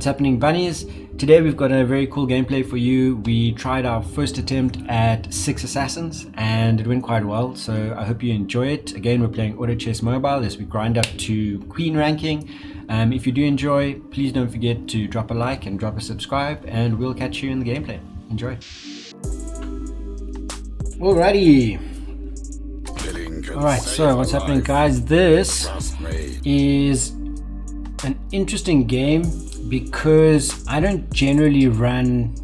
What's happening, bunnies? Today we've got a very cool gameplay for you. We tried our first attempt at 6 assassins and it went quite well, so I hope you enjoy it. Again, we're playing Auto Chess Mobile as we grind up to Queen ranking. If you do enjoy, please don't forget to drop a like and drop a subscribe, and we'll catch you in the gameplay. Enjoy. Alrighty. Alright, so what's happening, guys? This is an interesting game because I don't generally run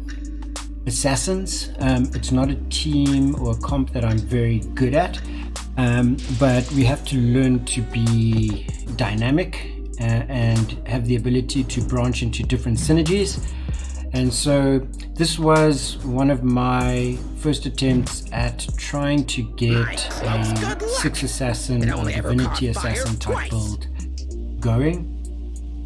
assassins. It's not a team or a comp that I'm very good at, but we have to learn to be dynamic and have the ability to branch into different synergies. And so this was one of my first attempts at trying to get a 6 assassin or divinity assassin type build going.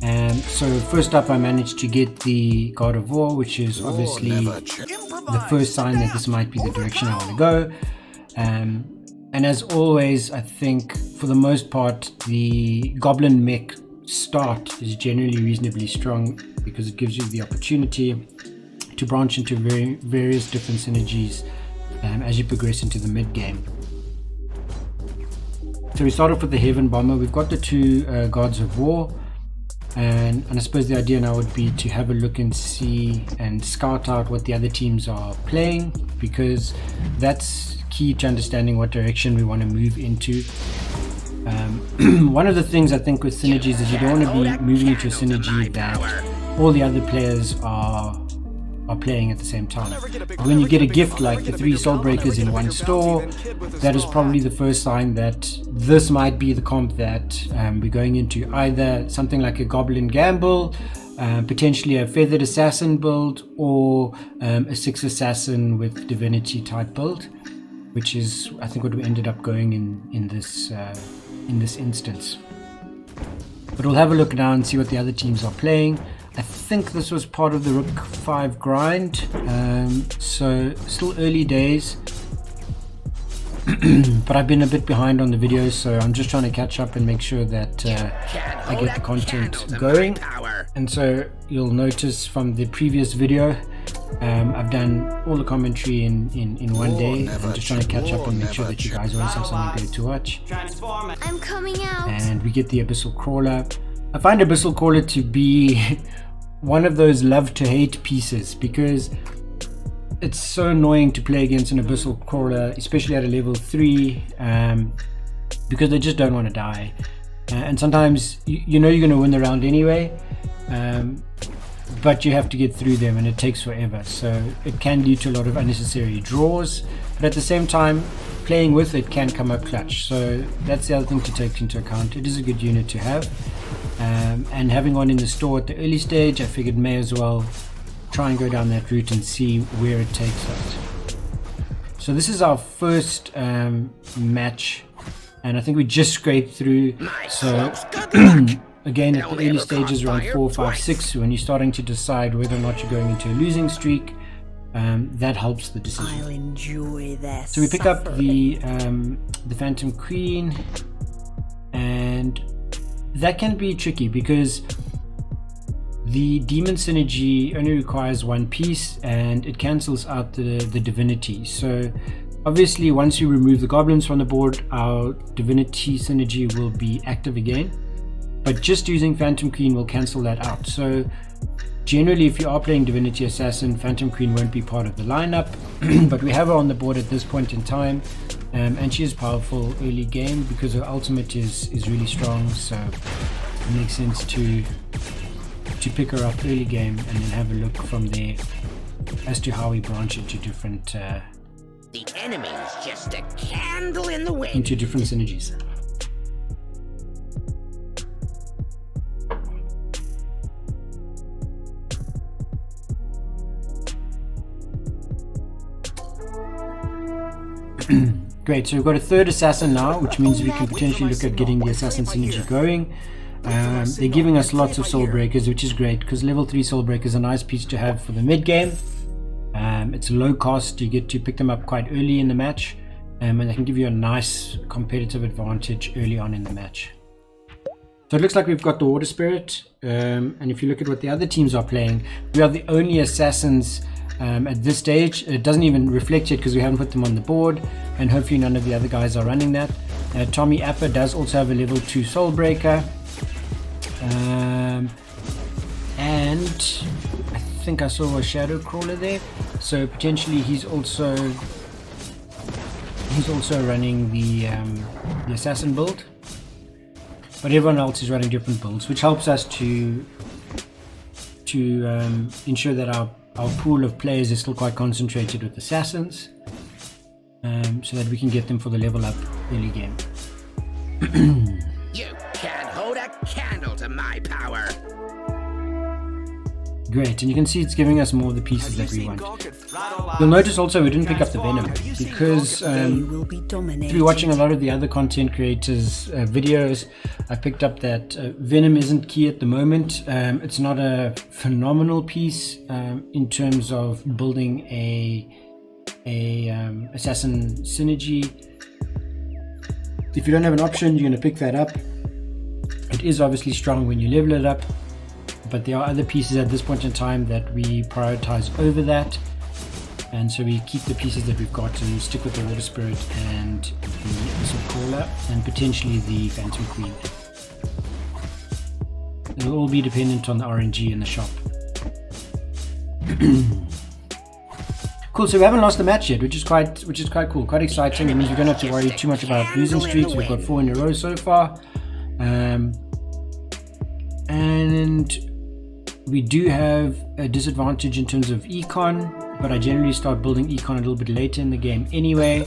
And so first up, I managed to get the God of War, which is obviously the first sign that this might be the direction I want to go. And as always, I think for the most part, the Goblin mech start is generally reasonably strong because it gives you the opportunity to branch into various different synergies as you progress into the mid game. So we start off with the Heaven Bomber. We've got the 2 Gods of War. And I suppose the idea now would be to have a look and see and scout out what the other teams are playing, because that's key to understanding what direction we want to move into. One of the things I think with synergies is you don't want to be moving into a synergy that all the other players are playing at the same time. When you get a gift like the 3 Soul Breakers in one store, that is probably the first sign that this might be the comp that we're going into. Either something like a Goblin Gamble, potentially a Feathered Assassin build, or a 6 Assassin with Divinity type build, which is I think what we ended up going in this instance. But we'll have a look now and see what the other teams are playing. I think this was part of the Rook 5 grind, so still early days, but I've been a bit behind on the videos, so I'm just trying to catch up and make sure that I get the content going. And so you'll notice from the previous video, I've done all the commentary in one day. I'm just trying to catch up and make sure that you guys always have something great to watch. I'm coming out. And we get the Abyssal Crawler. I find Abyssal Crawler to be one of those love to hate pieces, because it's so annoying to play against an Abyssal Crawler, especially at a level 3, because they just don't want to die. And sometimes you know you're going to win the round anyway, but you have to get through them and it takes forever. So it can lead to a lot of unnecessary draws, but at the same time, playing with it can come up clutch. So that's the other thing to take into account. It is a good unit to have. And having one in the store at the early stage, I figured may as well try and go down that route and see where it takes us. So this is our first match, and I think we just scraped through. So again, at the early stages, around 4, 5, 6, when you're starting to decide whether or not you're going into a losing streak, that helps the decision. I'll enjoy that. So we pick up the Phantom Queen, and that can be tricky because the Demon synergy only requires 1 piece and it cancels out the Divinity. So obviously once you remove the Goblins from the board, our Divinity synergy will be active again, but just using Phantom Queen will cancel that out. So generally, if you are playing Divinity Assassin, Phantom Queen won't be part of the lineup, but we have her on the board at this point in time, and she is powerful early game because her ultimate is really strong, so it makes sense to pick her up early game and then have a look from there as to how we branch into different The enemy's just a candle in the wind. into different synergies. Great, so we've got a 3rd assassin now, which means we can potentially look at getting the assassin synergy going. They're giving us lots of soul breakers, which is great because level 3 soul breakers is a nice piece to have for the mid game. It's low cost, you get to pick them up quite early in the match, and they can give you a nice competitive advantage early on in the match. So it looks like we've got the Water Spirit, and if you look at what the other teams are playing, we are the only assassins at this stage. It doesn't even reflect yet because we haven't put them on the board, and hopefully none of the other guys are running that. Tommy Apper does also have a level 2 Soul Breaker, and I think I saw a Shadow Crawler there, so potentially he's also running the assassin build. But everyone else is running different builds, which helps us to ensure that our pool of players is still quite concentrated with assassins, so that we can get them for the level up early game. You can't hold a candle to my power. Great, and you can see it's giving us more of the pieces that we want. You'll notice also we didn't pick up the Venom because through watching a lot of the other content creators' videos, I picked up that Venom isn't key at the moment. It's not a phenomenal piece in terms of building a assassin synergy. If you don't have an option, you're going to pick that up. It is obviously strong when you level it up, but there are other pieces at this point in time that we prioritize over that, and so we keep the pieces that we've got and stick with the Water Spirit and the Missile Crawler and potentially the Phantom Queen. It'll all be dependent on the RNG in the shop. Cool, so we haven't lost the match yet, which is quite cool, quite exciting. It means we don't have to worry too much about losing streaks. We've got 4 in a row so far, and we do have a disadvantage in terms of econ, but I generally start building econ a little bit later in the game anyway.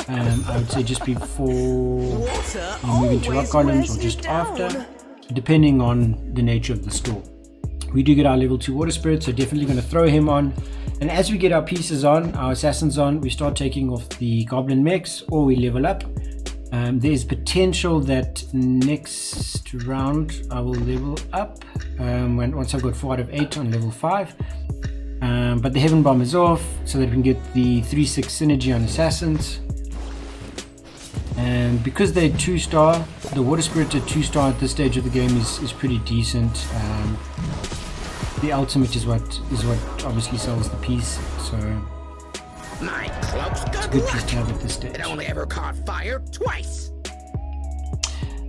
I would say just before you move into rock columns or just after, depending on the nature of the store. We do get our level 2 Water Spirit, so definitely going to throw him on. And as we get our pieces on, our assassins on, we start taking off the goblin mechs or we level up. There's potential that next round I will level up once I've got 4 out of 8 on level 5. But the Heaven Bomb is off so that we can get the 3-6 synergy on assassins. And because they're 2-star, the Water Spirit at 2-star at this stage of the game is pretty decent. The ultimate is what obviously sells the piece, so My cloak's it's a good piece to have at this stage. It only ever caught fire twice.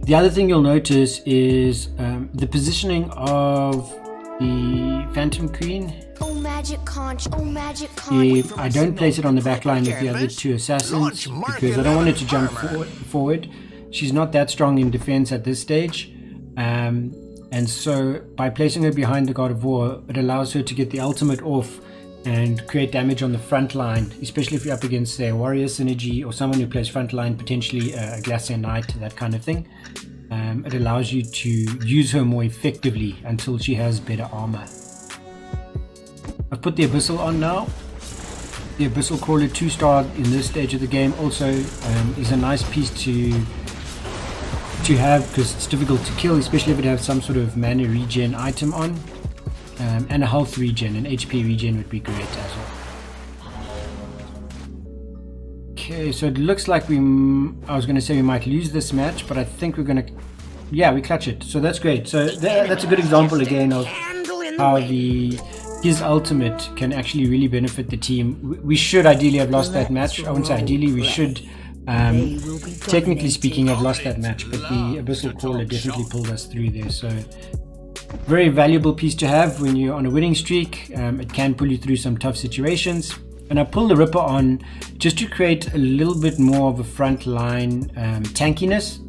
The other thing you'll notice is the positioning of the Phantom Queen. Oh magic conch, oh magic conch. I don't place it on the back line with the other 2 assassins because I don't want her to jump forward. She's not that strong in defense at this stage. And so by placing her behind the God of War, it allows her to get the ultimate off and create damage on the front line, especially if you're up against, say, a warrior synergy or someone who plays front line, potentially a Glacier Knight, that kind of thing. It allows you to use her more effectively until she has better armor. I've put the Abyssal on now. The Abyssal Crawler 2-star in this stage of the game also is a nice piece to have because it's difficult to kill, especially if it has some sort of mana regen item on, and a health regen, an HP regen would be great as well. Okay, so it looks like I was going to say we might lose this match, but I think we're going to, yeah, we clutch it, so that's great. So that's a good example again of how his ultimate can actually really benefit the team. We should ideally have lost that match. I wouldn't say ideally, we should technically speaking have lost that match, but the Abyssal Crawler definitely pulled us through there. So very valuable piece to have when you're on a winning streak. It can pull you through some tough situations. And I pulled the Ripper on just to create a little bit more of a front line tankiness,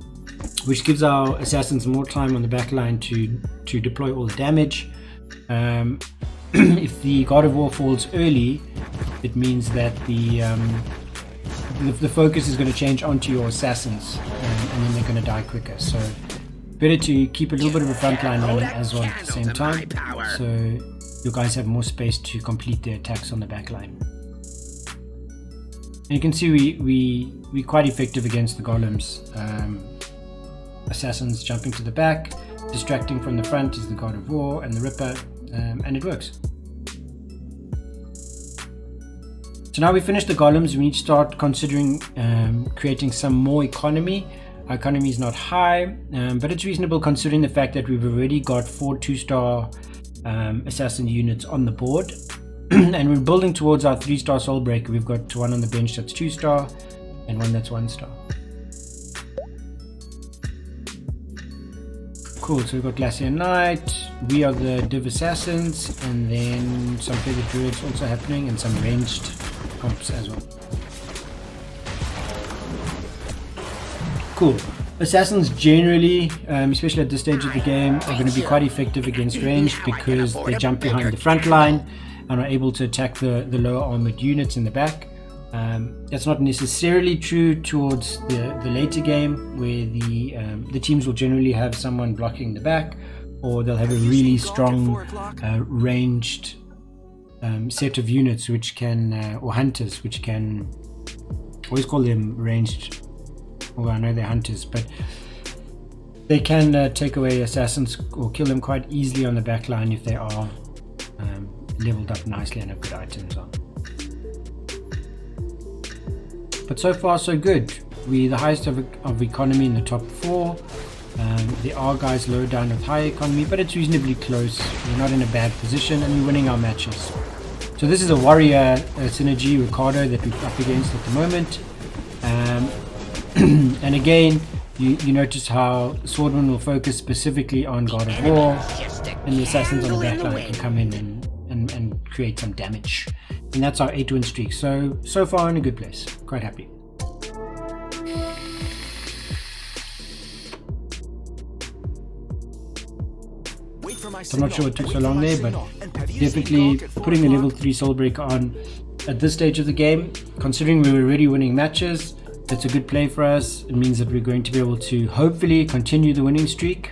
which gives our assassins more time on the back line to deploy all the damage. If the God of War falls early, it means that the focus is going to change onto your assassins, and then they're going to die quicker. So better to keep a little bit of a front line running as well at the same time, so your guys have more space to complete their attacks on the back line. And you can see we're quite effective against the golems. Assassins jumping to the back, distracting from the front is the God of War and the Ripper, and it works. So now we finished the golems, we need to start considering creating some more economy. Our economy is not high, but it's reasonable considering the fact that we've already got 4 2-star assassin units on the board. And we're building towards our 3-star soul breaker. We've got one on the bench that's 2-star and one that's 1-star. Cool, so we've got Glacier Knight, we are the Div Assassins, and then some feather druids also happening, and some ranged comps as well. Cool. Assassins generally, especially at this stage of the game, are going to be quite effective against ranged because they jump behind the front line and are able to attack the lower armored units in the back. That's not necessarily true towards the later game, where the teams will generally have someone blocking the back, or they'll have a really strong ranged set of units which can, or hunters, which can, always call them ranged, well I know they're hunters, but they can take away assassins or kill them quite easily on the back line if they are leveled up nicely and have good items on. But so far so good. We're the highest of economy in the top 4. There are guys lower down with high economy, but it's reasonably close. We're not in a bad position and we're winning our matches. So this is a warrior synergy Ricardo that we're up against at the moment. And again, you notice how Swordman will focus specifically on God of War, and the assassins on the back line can come in and create some damage. And that's our 8-win streak. So far in a good place. Quite happy. So I'm not sure what took so long there, but definitely putting the level 3 Soulbreaker on at this stage of the game, considering we were already winning matches, that's a good play for us. It means that we're going to be able to hopefully continue the winning streak.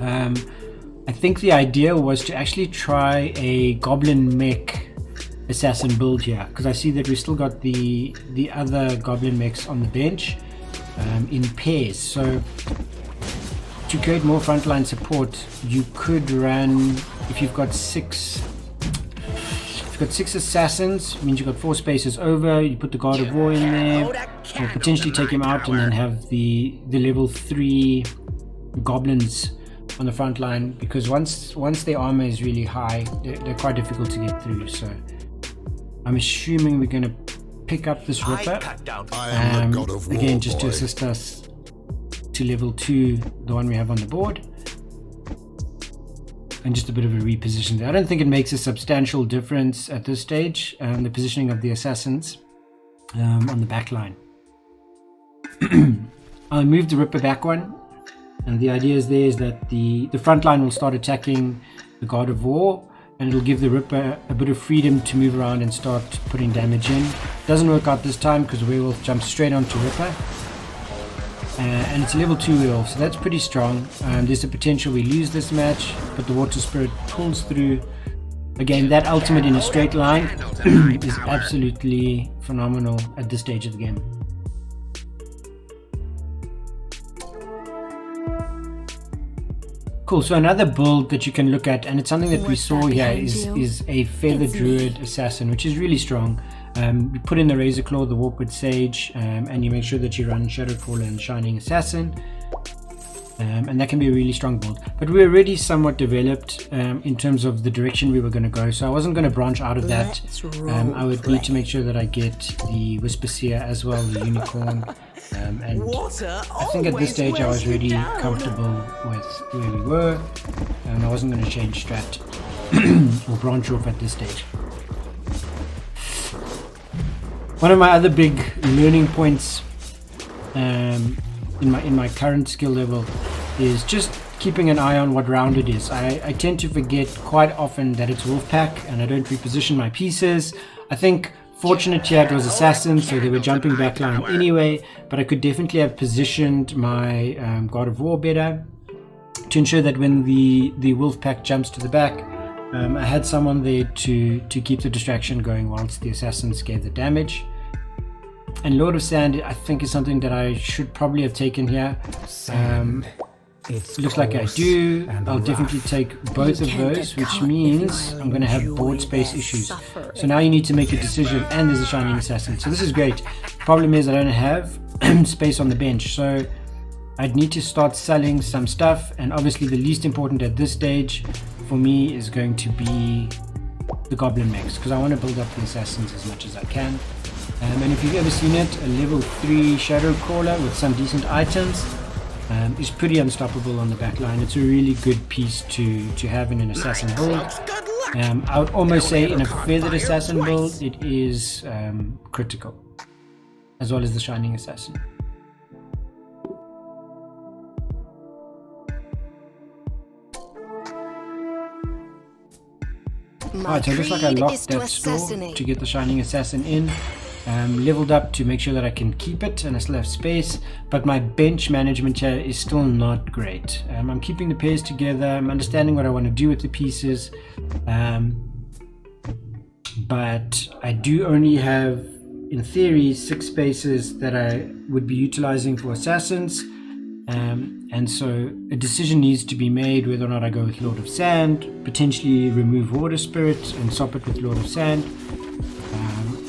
I think the idea was to actually try a Goblin Mech assassin build here, because I see that we still got the other Goblin Mechs on the bench in pairs. So to create more frontline support, you could run, if you've got 6 assassins, means you've got 4 spaces over, you put the God of War in there, or potentially take him out and then have the level 3 goblins on the front line, because once their armor is really high, they're quite difficult to get through. So I'm assuming we're going to pick up this Ripper, again just to assist us to level 2, the one we have on the board, and just a bit of a reposition there. I don't think it makes a substantial difference at this stage, the positioning of the assassins on the back line. I'll move the Ripper back one, and the idea is that the front line will start attacking the God of War, and it'll give the Ripper a bit of freedom to move around and start putting damage in. Doesn't work out this time because Werewolf jumps straight onto Ripper. And it's a level 2 werewolf, so that's pretty strong. There's a potential we lose this match, but the Water Spirit pulls through. Again, that ultimate in a straight line is absolutely phenomenal at this stage of the game. Cool, so another build that you can look at, and it's something that we saw here, is a Feather Druid Assassin, which is really strong. You put in the Razor Claw, the Walk with Sage, and you make sure that you run Shadowcrawler and Shining Assassin, and that can be a really strong build. But we're already somewhat developed in terms of the direction we were going to go, so I wasn't going to branch out of that. I would need to make sure that I get the Whisper Seer as well, the Unicorn, and I think at this stage I was really comfortable with where we were, and I wasn't going to change strat or branch off at this stage. One of my other big learning points in my current skill level is just keeping an eye on what round it is. I tend to forget quite often that it's Wolfpack, and I don't reposition my pieces. I think fortunate here it was Assassin, so they were jumping backline anyway, but I could definitely have positioned my God of War better to ensure that when the Wolfpack jumps to the back, I had someone there to keep the distraction going whilst the assassins gave the damage. And Lord of Sand, I think, is something that I should probably have taken here. It looks like I do. I'll definitely take both of those, which means I'm going to have board space issues. So now you need to make a decision, and there's a Shining Assassin. So this is great. Problem is I don't have space on the bench. So I'd need to start selling some stuff, and obviously the least important at this stage for me is going to be the goblin mechs, because I want to build up the assassins as much as I can. And if you've ever seen it, a level 3 shadow crawler with some decent items is pretty unstoppable on the back line. It's a really good piece to have in an assassin build. I would almost say in a feathered assassin build it is critical, as well as the shining assassin. Alright, so it looks like I locked that store to get the shining assassin in. Leveled up to make sure that I can keep it, and I still have space, but my bench management here is still not great. I'm keeping the pairs together, I'm understanding what I want to do with the pieces, but I do only have, in theory, 6 spaces that I would be utilizing for assassins, and so a decision needs to be made whether or not I go with Lord of Sand, potentially remove Water Spirit and swap it with Lord of Sand.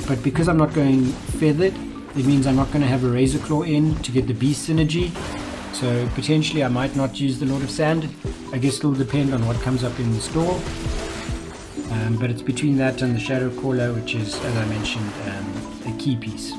But because I'm not going feathered, it means I'm not going to have a Razor Claw in to get the beast synergy. So potentially I might not use the Lord of Sand. I guess it'll depend on what comes up in the store. But it's between that and the Shadow Caller, which is, as I mentioned, a key piece.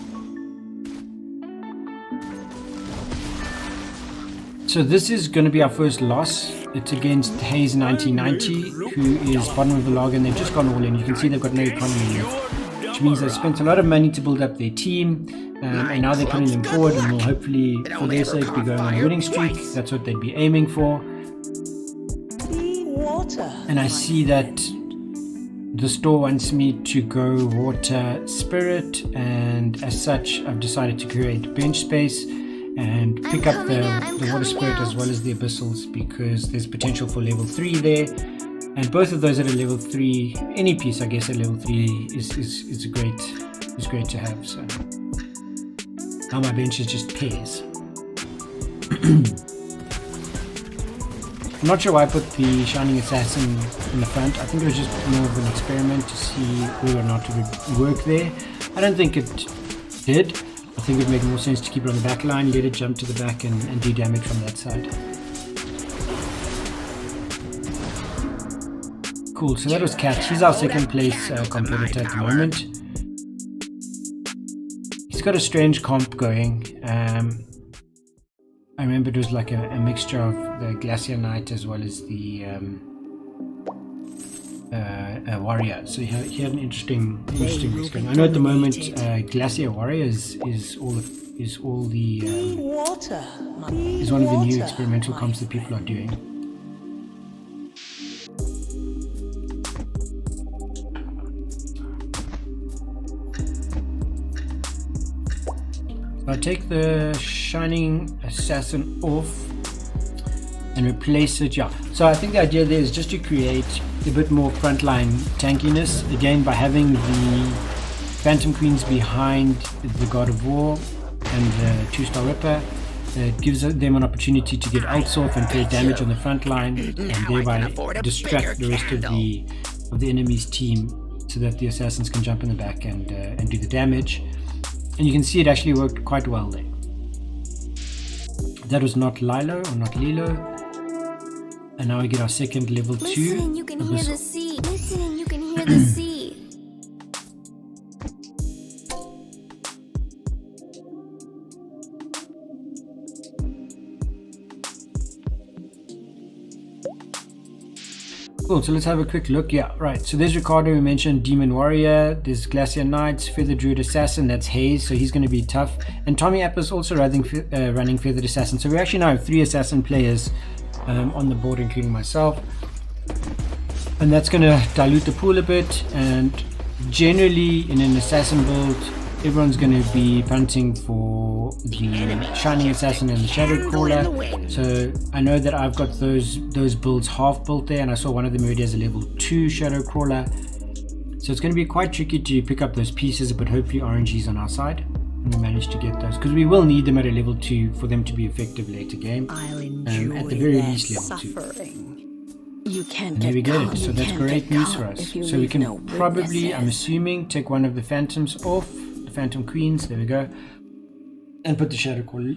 So this is going to be our first loss. It's against Haze 1990, who is bottom of the log, and they've just gone all in. You can see they've got no economy left, which means they've spent a lot of money to build up their team, and now they're putting them forward and will hopefully, for their sake, be going on a winning streak. That's what they'd be aiming for. And I see that the store wants me to go Water Spirit, and as such I've decided to create bench space and pick up the Water Spirit as well as the Abyssals, because there's potential for level 3 there. And both of those at a level 3, any piece I guess at level 3 is great to have. So now my bench is just pairs. I'm not sure why I put the Shining Assassin in the front. I think it was just more of an experiment to see whether or not it would work there. I don't think it did. I think it would make more sense to keep it on the back line, let it jump to the back and do damage from that side. Cool, so that was Catch. He's our second place competitor at the moment. He's got a strange comp going. I remember it was like a mixture of the Glacier Knight as well as the Warrior. So he had an interesting mix going. I know at the moment Glacier Warrior is one of the new experimental comps that people are doing. I'll take the Shining Assassin off and replace it. Yeah, so I think the idea there is just to create a bit more frontline tankiness, again by having the Phantom Queens behind the God of War and the 2-star Ripper. It gives them an opportunity to get ults off and create damage on the front line, and thereby distract the rest of the enemy's team so that the assassins can jump in the back and do the damage. And you can see it actually worked quite well there. That was not Lilo or not Lilo. And now we get our second level 2. Listen, you can hear the sea. Listen, you can hear the sea. Cool, so let's have a quick look. Yeah, right. So there's Ricardo, we mentioned Demon Warrior. There's Glacier Knights, Feathered Druid Assassin. That's Haze, so he's going to be tough. And Tommy Appa's also running Feathered Assassin. So we actually now have 3 assassin players on the board, including myself. And that's going to dilute the pool a bit. And generally, in an assassin build, everyone's going to be punting for the Shining Assassin and the Shadow Caller. So I know that I've got those builds half built there, and I saw one of them already has a level 2 Shadow Caller. So it's going to be quite tricky to pick up those pieces, but hopefully RNG's on our side and we manage to get those, because we will need them at a level 2 for them to be effective later game. At the very least level 2. You can't and there we go. So that's great news for us. So we can no probably, I'm assuming, take one of the Phantoms off, the Phantom Queens, there we go, and put the Shadow Caller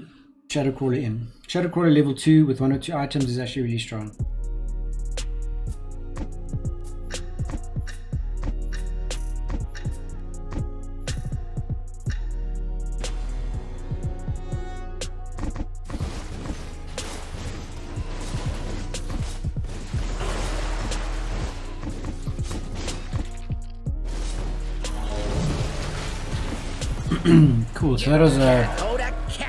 Shadow Crawler in. Shadow Crawler level 2 with 1 or 2 items is actually really strong. Cool, so that was a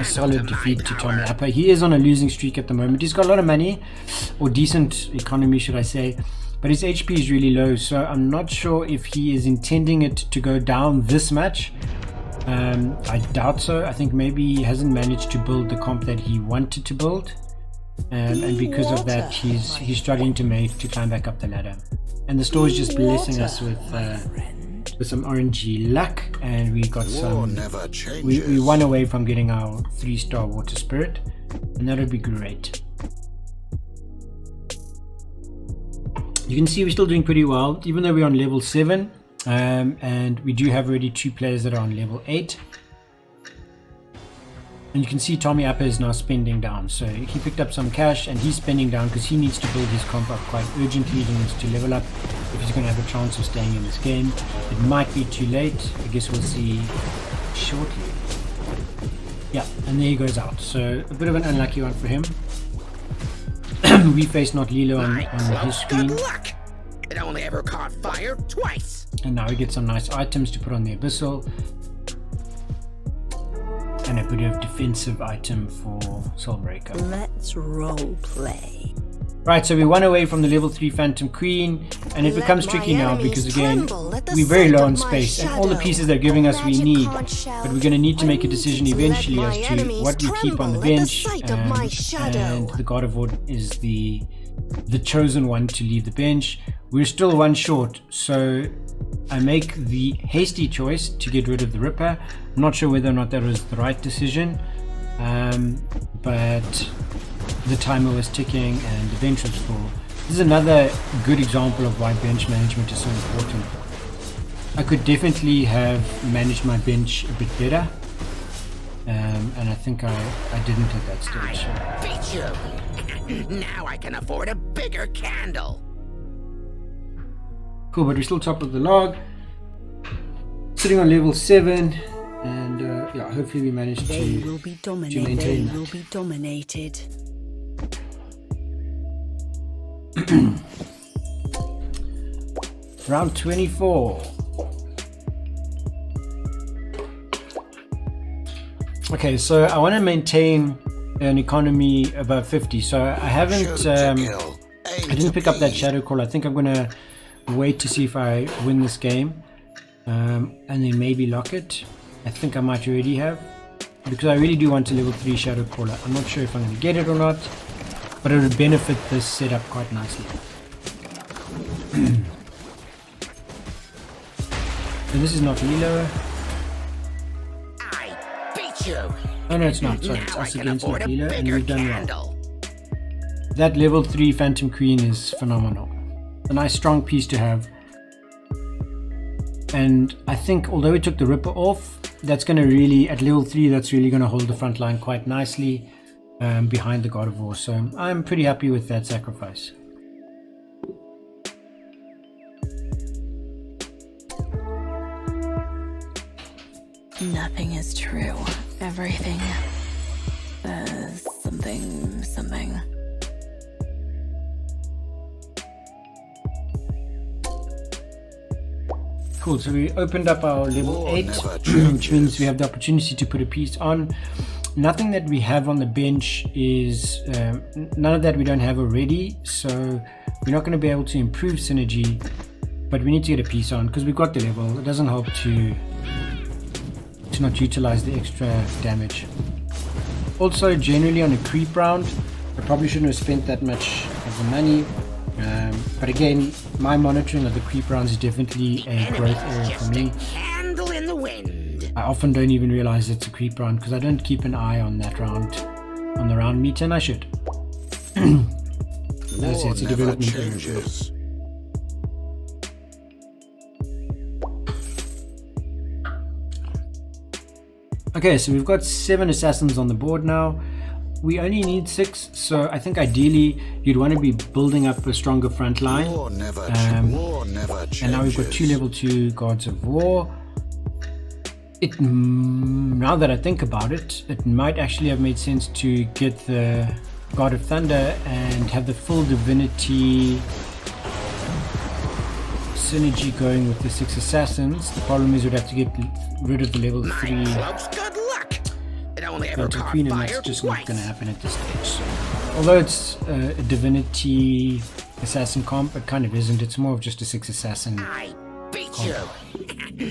solid defeat to Tommy Appa. He is on a losing streak at the moment. He's got a lot of money, or decent economy should I say, but his HP is really low, so I'm not sure if he is intending it to go down this match. I doubt so. I think maybe he hasn't managed to build the comp that he wanted to build, and because of that he's struggling to climb back up the ladder. And the store is just blessing us with some RNG luck, and we got some. We won away from getting our 3-star water spirit, and that would be great. You can see we're still doing pretty well, even though we're on level 7, and we do have already 2 players that are on level 8. And you can see Tommy Appa is now spending down, so he picked up some cash and he's spending down because he needs to build his comp up quite urgently. He needs to level up if he's going to have a chance of staying in this game. It might be too late. I guess we'll see shortly. Yeah, and there he goes out. So a bit of an unlucky one for him. We face not Lilo on his screen. Good luck. It only ever caught fire twice. And now we get some nice items to put on the Abyssal. And a bit of defensive item for Soulbreaker. Let's role play. Right, so we won away from the level 3 Phantom Queen, and it becomes tricky now because again we're very low on space and all the pieces they're giving us we need, but we're going to need to make a decision eventually as to what we keep on the bench, and the God of War is the chosen one to leave the bench. We're still 1 short, so I make the hasty choice to get rid of the Ripper. I'm not sure whether or not that was the right decision, but the timer was ticking and the bench was full. This is another good example of why bench management is so important. I could definitely have managed my bench a bit better, and I think I didn't at that stage. I beat you. Now I can afford a bigger candle. Cool, but we're still top of the log, sitting on level 7, and yeah, hopefully we manage to maintain that. Will be dominated. Round 24. Okay, so I want to maintain an economy above 50. So I haven't. I didn't pick up that shadow call. I think I'm gonna wait to see if I win this game, and then maybe lock it. I think I might already have, because I really do want a level 3 shadow caller. I'm not sure if I'm going to get it or not, but it would benefit this setup quite nicely. And this is not Lilo. I beat you. Oh no, it's not. Sorry, it's us against not Lilo, and we've done well. Candle. That level 3 Phantom Queen is phenomenal. A nice strong piece to have. And I think although we took the Ripper off, that's going to really, at level 3, that's really going to hold the front line quite nicely behind the God of War. So I'm pretty happy with that sacrifice. Nothing is true. Everything is something. Cool, so we opened up our level 8, which means we have the opportunity to put a piece on. Nothing that we have on the bench is, none of that we don't have already, so we're not going to be able to improve synergy, but we need to get a piece on because we've got the level. It doesn't help to not utilize the extra damage. Also, generally on a creep round, I probably shouldn't have spent that much of the money. But again, my monitoring of the creep rounds is definitely a growth area for me. Candle in the wind. I often don't even realize it's a creep round because I don't keep an eye on that round, on the round meter, and I should. That's it, it's a development area. Okay, so we've got 7 assassins on the board now. we only need 6, so I think ideally you'd want to be building up a stronger front line. War never changes. And now we've got 2 level 2 Gods of War. Now that I think about it, it might actually have made sense to get the God of Thunder and have the full divinity synergy going with the 6 assassins. The problem is we'd have to get rid of the level 3 My cloaks, good luck. It only ever Delta caught Queen, and fire that's just not twice. going to happen at this stage. So, although it's a divinity assassin comp, it kind of isn't. It's more of just a 6 assassin I beat you.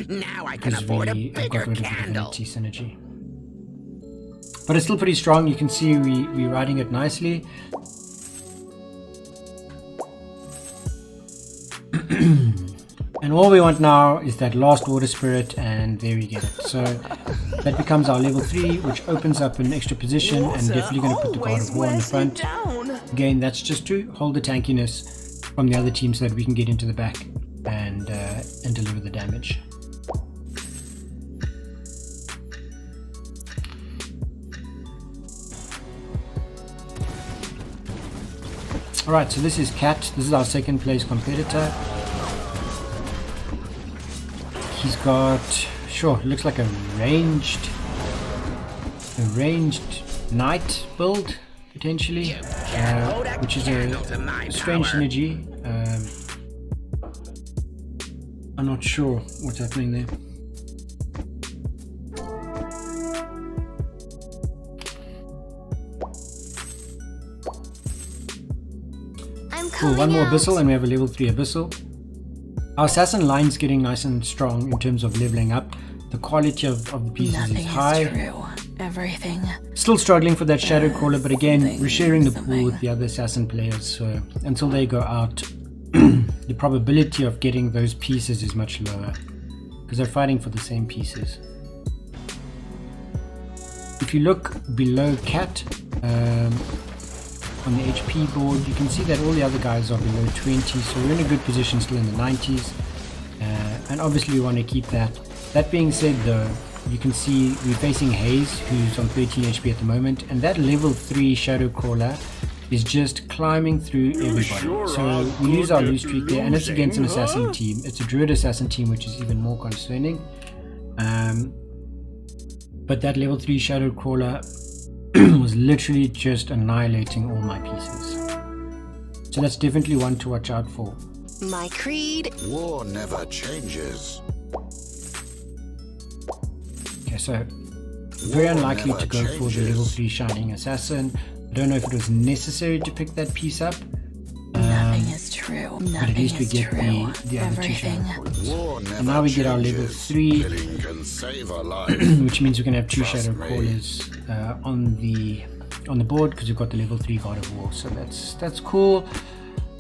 Now I can because afford a we have bigger got rid of the candle. divinity synergy. But it's still pretty strong. You can see we're riding it nicely. And all we want now is that last water spirit, and there we get it. So that becomes our level 3, which opens up an extra position, and definitely going to put the God of War in the front. Again, that's just to hold the tankiness from the other team so that we can get into the back and deliver the damage. Alright, so this is Cat. This is our second place competitor. He's got, looks like a ranged knight build, potentially, which is a strange synergy. I'm not sure what's happening there. I'm Cool, coming one more out. Abyssal and we have a level 3 Abyssal. Our assassin line's getting nice and strong in terms of leveling up. The quality of the pieces Nothing is high. is true. Everything. Still struggling for that shadow crawler, but again, Something, we're sharing the pool something. with the other assassin players, so until they go out, the probability of getting those pieces is much lower because they're fighting for the same pieces. If you look below Cat on the HP board, you can see that all the other guys are below 20, so we're in a good position still in the 90s, and obviously we want to keep that. That being said though, you can see we're facing Haze, who's on 13 HP at the moment, and that level 3 shadow crawler is just climbing through everybody. So we lose our loose streak there, and it's against an assassin team. It's a druid assassin team, which is even more concerning. But that level 3 shadow crawler was literally just annihilating all my pieces. So that's definitely one to watch out for. My creed. War never changes. Okay, so very unlikely to go for the level 3 Shining Assassin. I don't know if it was necessary to pick that piece up. Nothing is true. But at Nothing least we is get true. the other 2 Everything. Shadow Crawlers. War never And now we get our level changes. 3, Killing can save a life. which means we can have 2 Trust Shadow me. Crawlers on the board because we've got the level 3 God of War. So that's cool.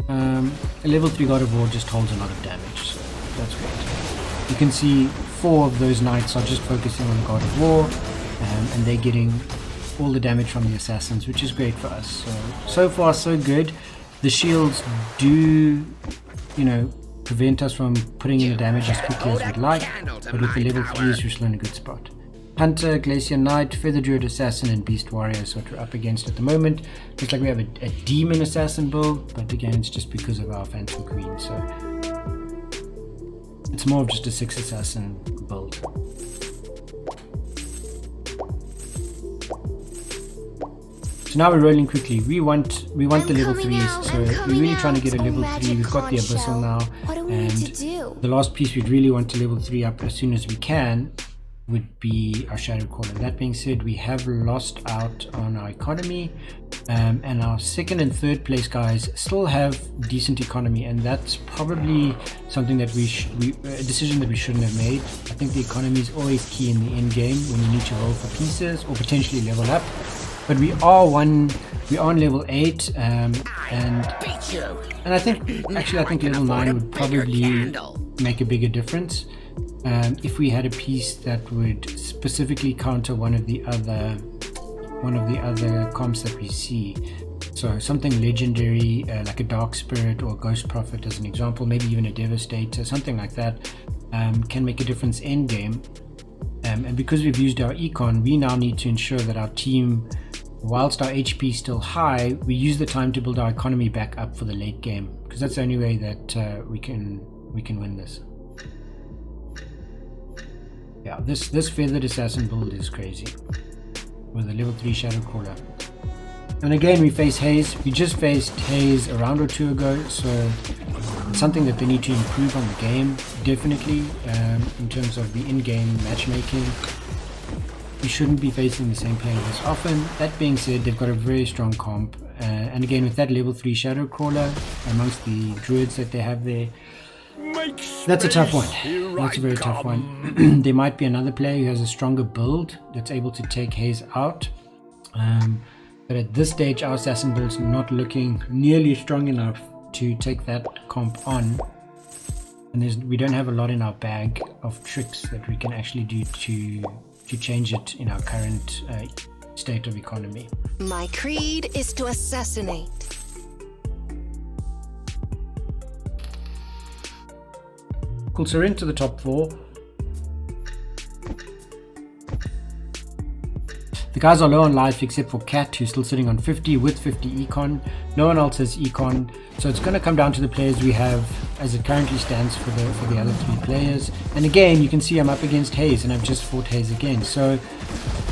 A level 3 God of War just holds a lot of damage, so that's great. You can see 4 of those knights are just focusing on God of War, and they're getting all the damage from the assassins, which is great for us. So far so good. The shields do, prevent us from putting in the damage as quickly as we'd like, but with the level 3s we're still in a good spot. Hunter, Glacier Knight, Feather Druid Assassin, and Beast Warrior is what we're up against at the moment. Looks like we have a Demon Assassin build, but again it's just because of our Phantom Queen, so it's more of just a 6 Assassin build. So now we're rolling quickly. We want the level 3s, so we're really trying to get a level 3. We've got the Abyssal now, What do we need to do? the last piece we'd really want to level 3 up as soon as we can would be our Shadow Crawler. That being said, we have lost out on our economy, and our second and third place guys still have decent economy, and that's probably something that a decision that we shouldn't have made. I think the economy is always key in the end game when you need to roll for pieces or potentially level up. But we are on level 8, and I think level 9 would probably make a bigger difference if we had a piece that would specifically counter one of the other comps that we see. So something legendary, like a Dark Spirit or a Ghost Prophet as an example, maybe even a Devastator, something like that, can make a difference end game. And because we've used our econ, we now need to ensure that our team whilst our HP is still high, we use the time to build our economy back up for the late game, because that's the only way that we can win this. Yeah, this feathered assassin build is crazy with a level 3 shadow crawler. And again, we face Haze. We just faced Haze a round or two ago, so it's something that they need to improve on the game, definitely, in terms of the in-game matchmaking. We shouldn't be facing the same player as often. That being said, they've got a very strong comp, and again, with that level 3 shadow crawler amongst the druids that they have there, that's a tough one. That's a very tough one. There might be another player who has a stronger build that's able to take Haze out. But at this stage, our assassin build's not looking nearly strong enough to take that comp on. And we don't have a lot in our bag of tricks that we can actually do to change it in our current state of economy. My creed is to assassinate. Cool, so we're into the top 4. The guys are low on life except for Cat, who's still sitting on 50 with 50 econ. No one else has econ, so it's going to come down to the players we have as it currently stands for the other 3 players. And again, you can see I'm up against Haze, and I've just fought Haze again. So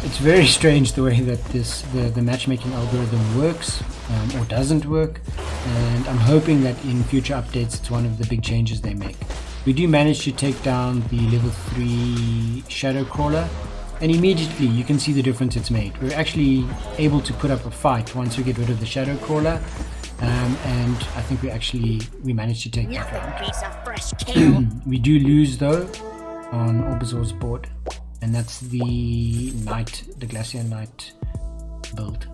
it's very strange the way that the matchmaking algorithm works or doesn't work. And I'm hoping that in future updates, it's one of the big changes they make. We do manage to take down the level 3 shadow crawler. And immediately you can see the difference it's made. We're actually able to put up a fight once we get rid of the shadow crawler, and I think we managed to take that round. We do lose though on Orbazor's board, and that's the Glacier Knight build.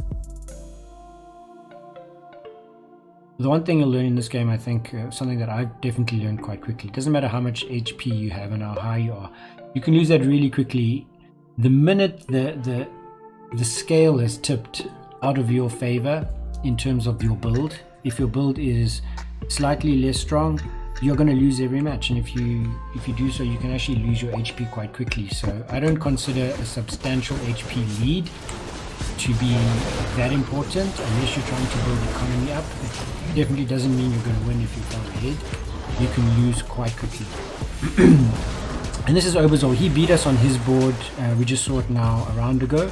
The one thing you'll learn in this game, I think, something that I've definitely learned quite quickly, it doesn't matter how much HP you have and how high you are, you can lose that really quickly. The minute the scale is tipped out of your favor in terms of your build, if your build is slightly less strong, you're going to lose every match, and if you do so, you can actually lose your HP quite quickly. So I don't consider a substantial HP lead to be that important unless you're trying to build the economy up. It definitely doesn't mean you're going to win if you're far ahead. You can lose quite quickly. And this is Orbazor. He beat us on his board. We just saw it now a round ago.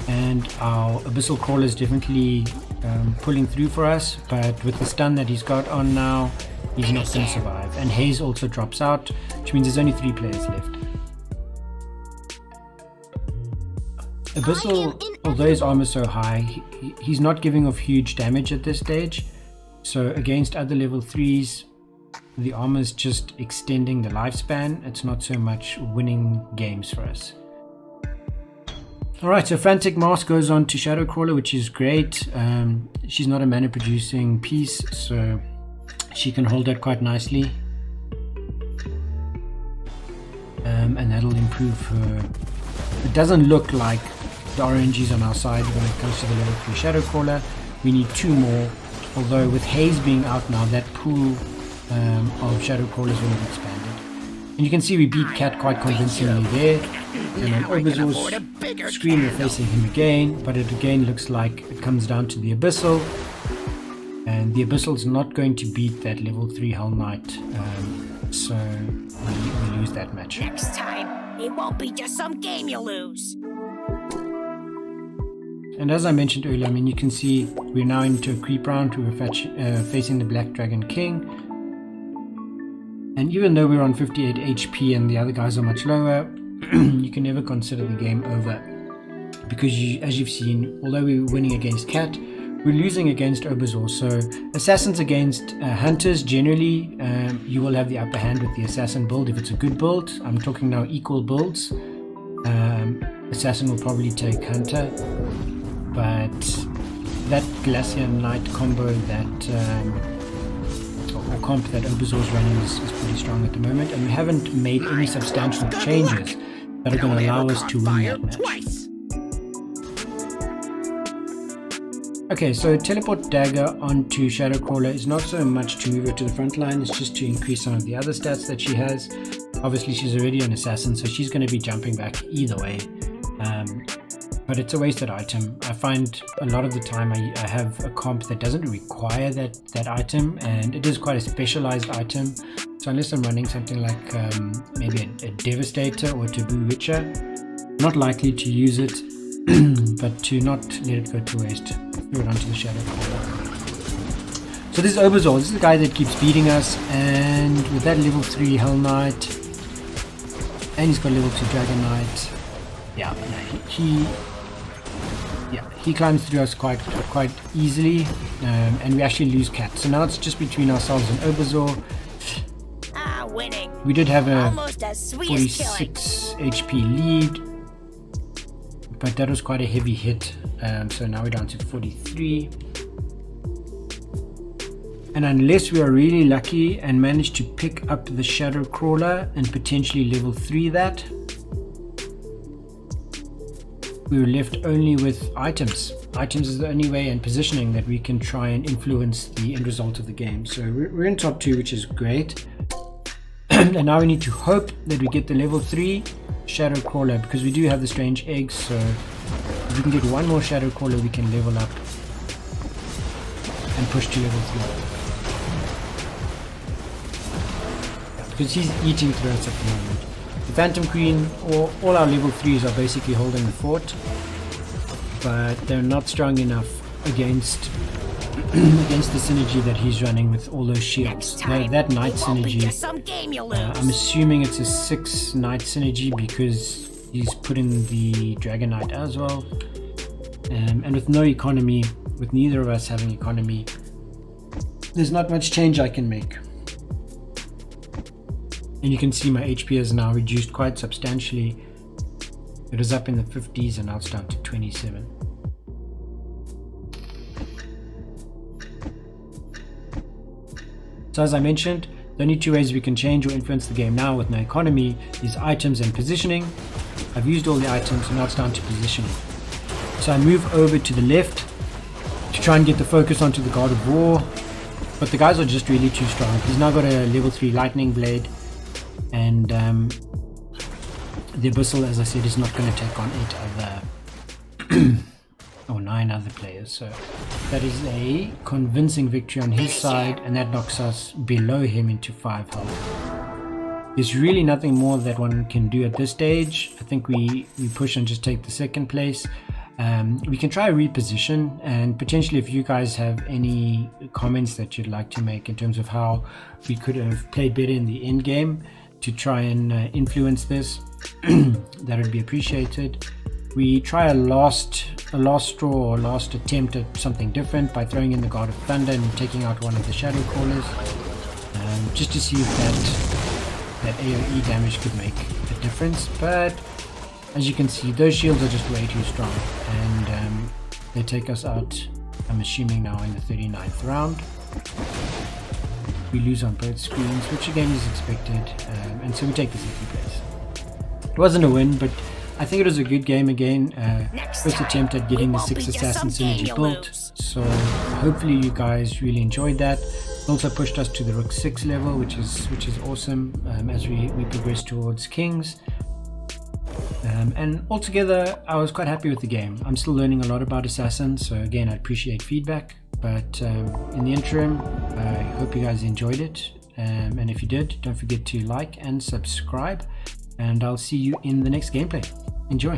And our Abyssal Crawler is definitely pulling through for us. But with the stun that he's got on now, he's not going to survive. And Haze also drops out, which means there's only 3 players left. Abyssal, although his armor is so high, he's not giving off huge damage at this stage. So against other level 3s, the armor is just extending the lifespan. It's not so much winning games for us. Alright, so Frantic Mask goes on to Shadow Crawler, which is great. She's not a mana producing piece, so she can hold that quite nicely. And that'll improve her. It doesn't look like the RNG's on our side when it comes to the level 3 Shadow Crawler. We need 2 more, although with Haze being out now, that pool of Shadow Crawlers will have expanded. And you can see we beat Cat quite convincingly there. And on Orbazor's screen we're facing him again, but it again looks like it comes down to the Abyssal. And the Abyssal's not going to beat that level 3 Hell Knight, so we lose that match. Next time, it won't be just some game you lose. And as I mentioned earlier, I mean, you can see we're now into a creep round. We were facing the Black Dragon King. And even though we're on 58 HP and the other guys are much lower, you can never consider the game over. Because as you've seen, although we're winning against Cat, we're losing against Orbazor. So assassins against hunters, generally, you will have the upper hand with the assassin build. If it's a good build, I'm talking now equal builds, assassin will probably take hunter. But that Glacier Knight combo, that or comp that Orbazor's running is pretty strong at the moment, and we haven't made any substantial changes that are going to allow us to win that match. Okay, so Teleport Dagger onto Shadow Crawler is not so much to move her to the front line, it's just to increase some of the other stats that she has. Obviously she's already an assassin, so she's going to be jumping back either way. but it's a wasted item. I find a lot of the time I have a comp that doesn't require that item, and it is quite a specialized item. So unless I'm running something like maybe a Devastator or Taboo Witcher, I'm not likely to use it, but to not let it go to waste, throw it onto the Shadow Crawler. So this is Obazor. This is the guy that keeps beating us, and with that level 3 Hell Knight, and he's got level 2 Dragon Knight. Yeah, he climbs through us quite easily, and we actually lose Cat. So now it's just between ourselves and Obazor. Winning. We did have a Almost as sweet as killing. 46 HP lead, but that was quite a heavy hit. So now we're down to 43. And unless we are really lucky and manage to pick up the Shadow Crawler and potentially level 3 that, we were left only with items. Items is the only way, and positioning, that we can try and influence the end result of the game. So we're in top 2, which is great. And now we need to hope that we get the level 3 Shadow Crawler, because we do have the strange eggs. So if we can get one more Shadow Crawler, we can level up and push to level 3. Because he's eating through us at the moment. The Phantom Queen, or all our level 3s are basically holding the fort, but they're not strong enough against the synergy that he's running with all those shields. That Knight synergy, I'm assuming it's a 6 Knight synergy because he's put in the Dragon Knight as well. And with no economy, with neither of us having economy, there's not much change I can make. And you can see my HP is now reduced quite substantially. It was up in the 50s and now it's down to 27. So as I mentioned, the only 2 ways we can change or influence the game now with no economy is items and positioning. I've used all the items, so now it's down to positioning. So I move over to the left to try and get the focus onto the God of War, but the guys are just really too strong. He's now got a level 3 Lightning Blade, and the Abyssal, as I said, is not going to take on 8 other or 9 other players. So that is a convincing victory on his side, and that knocks us below him into 5 health. There's really nothing more that one can do at this stage. I think we push and just take the 2nd place. We can try a reposition, and potentially if you guys have any comments that you'd like to make in terms of how we could have played better in the end game to try and influence this, that would be appreciated. We try a last straw or last attempt at something different by throwing in the God of Thunder and taking out one of the Shadow Crawlers, just to see if that AoE damage could make a difference. But as you can see, those shields are just way too strong, and they take us out, I'm assuming now in the 39th round. We lose on both screens, which again is expected, and so we take the 2nd place. It wasn't a win, but I think it was a good game again. First attempt at getting the 6 Assassin synergy built, so hopefully you guys really enjoyed that. It also pushed us to the Rook 6 level, which is awesome, as we progress towards Kings. And altogether, I was quite happy with the game. I'm still learning a lot about Assassin, so again, I appreciate feedback. But in the interim, I hope you guys enjoyed it. And if you did, don't forget to like and subscribe. And I'll see you in the next gameplay. Enjoy.